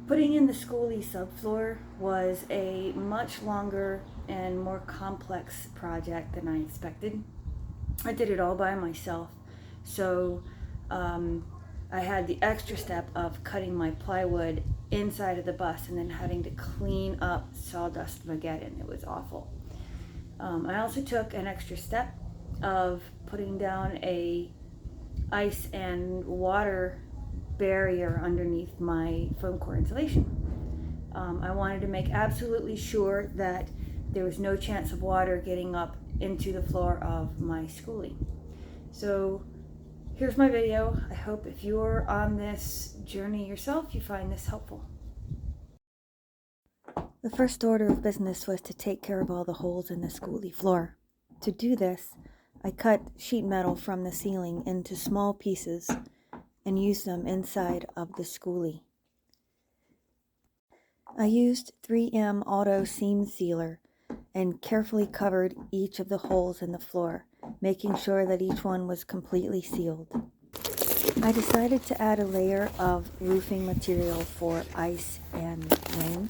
Putting in the Skoolie subfloor was a much longer and more complex project than I expected. I did it all by myself, so um, I had the extra step of cutting my plywood inside of the bus and then having to clean up sawdust Mageddon. It was awful. I also took an extra step of putting down a ice and water barrier underneath my foam core insulation. I wanted to make absolutely sure that there was no chance of water getting up into the floor of my Skoolie. So here's my video. I hope if you're on this journey yourself, you find this helpful. The first order of business was to take care of all the holes in the Skoolie floor. To do this, I cut sheet metal from the ceiling into small pieces and used them inside of the Skoolie. I used 3M Auto Seam Sealer and carefully covered each of the holes in the floor, making sure that each one was completely sealed. I decided to add a layer of roofing material for ice and rain.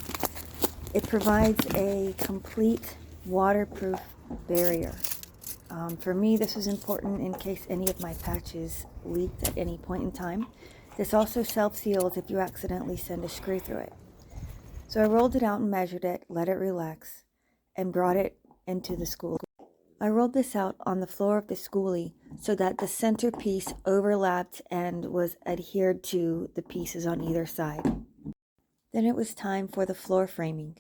It provides a complete waterproof barrier. For me, this was important in case any of my patches leaked at any point in time. This also self-seals if you accidentally send a screw through it. So I rolled it out and measured it, let it relax, and brought it into the Skoolie. I rolled this out on the floor of the Skoolie so that the centerpiece overlapped and was adhered to the pieces on either side. Then it was time for the floor framing.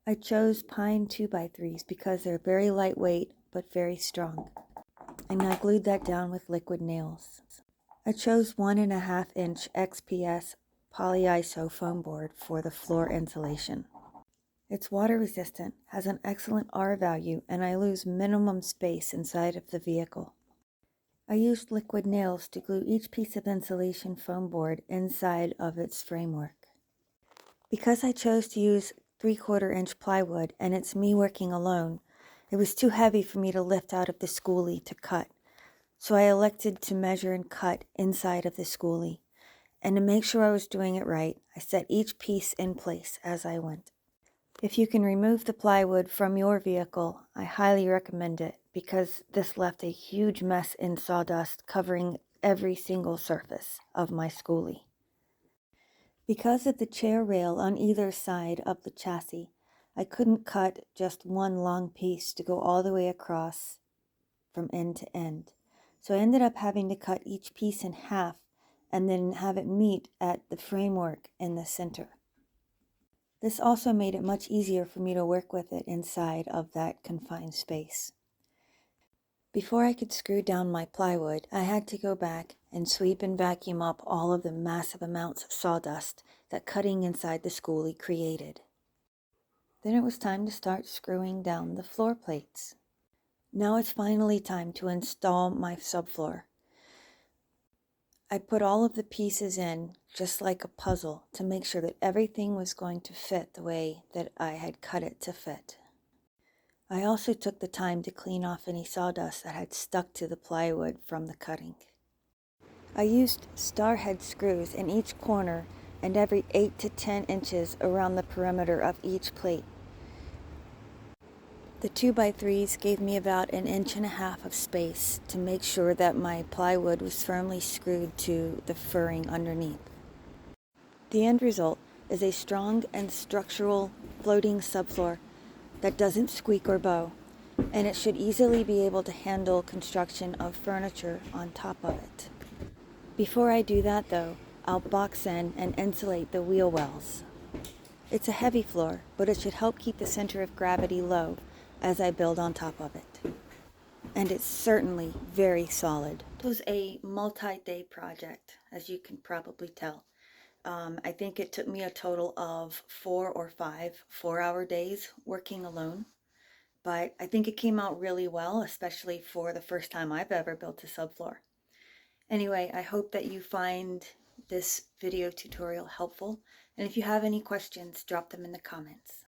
I chose pine 2x3s because they're very lightweight but very strong. And I glued that down with liquid nails. I chose 1.5 inch XPS polyiso foam board for the floor insulation. It's water resistant, has an excellent R value, and I lose minimum space inside of the vehicle. I used liquid nails to glue each piece of insulation foam board inside of its framework. Because I chose to use 3/4 inch plywood and it's me working alone, it was too heavy for me to lift out of the Skoolie to cut. So I elected to measure and cut inside of the Skoolie. And to make sure I was doing it right, I set each piece in place as I went. If you can remove the plywood from your vehicle, I highly recommend it because this left a huge mess in sawdust covering every single surface of my Skoolie. Because of the chair rail on either side of the chassis, I couldn't cut just one long piece to go all the way across from end to end. So I ended up having to cut each piece in half and then have it meet at the framework in the center. This also made it much easier for me to work with it inside of that confined space. Before I could screw down my plywood, I had to go back and sweep and vacuum up all of the massive amounts of sawdust that cutting inside the Skoolie created. Then it was time to start screwing down the floor plates. Now it's finally time to install my subfloor. I put all of the pieces in just like a puzzle to make sure that everything was going to fit the way that I had cut it to fit. I also took the time to clean off any sawdust that had stuck to the plywood from the cutting. I used star head screws in each corner and every 8 to 10 inches around the perimeter of each plate. The 2x3s gave me about 1.5 inches of space to make sure that my plywood was firmly screwed to the furring underneath. The end result is a strong and structural floating subfloor that doesn't squeak or bow, and it should easily be able to handle construction of furniture on top of it. Before I do that though, I'll box in and insulate the wheel wells. It's a heavy floor, but it should help keep the center of gravity low as I build on top of it. And it's certainly very solid. It was a multi-day project, as you can probably tell. I think it took me a total of 4 or 5 4-hour days working alone. But I think it came out really well, especially for the first time I've ever built a subfloor. Anyway, I hope that you find this video tutorial helpful. And if you have any questions, drop them in the comments.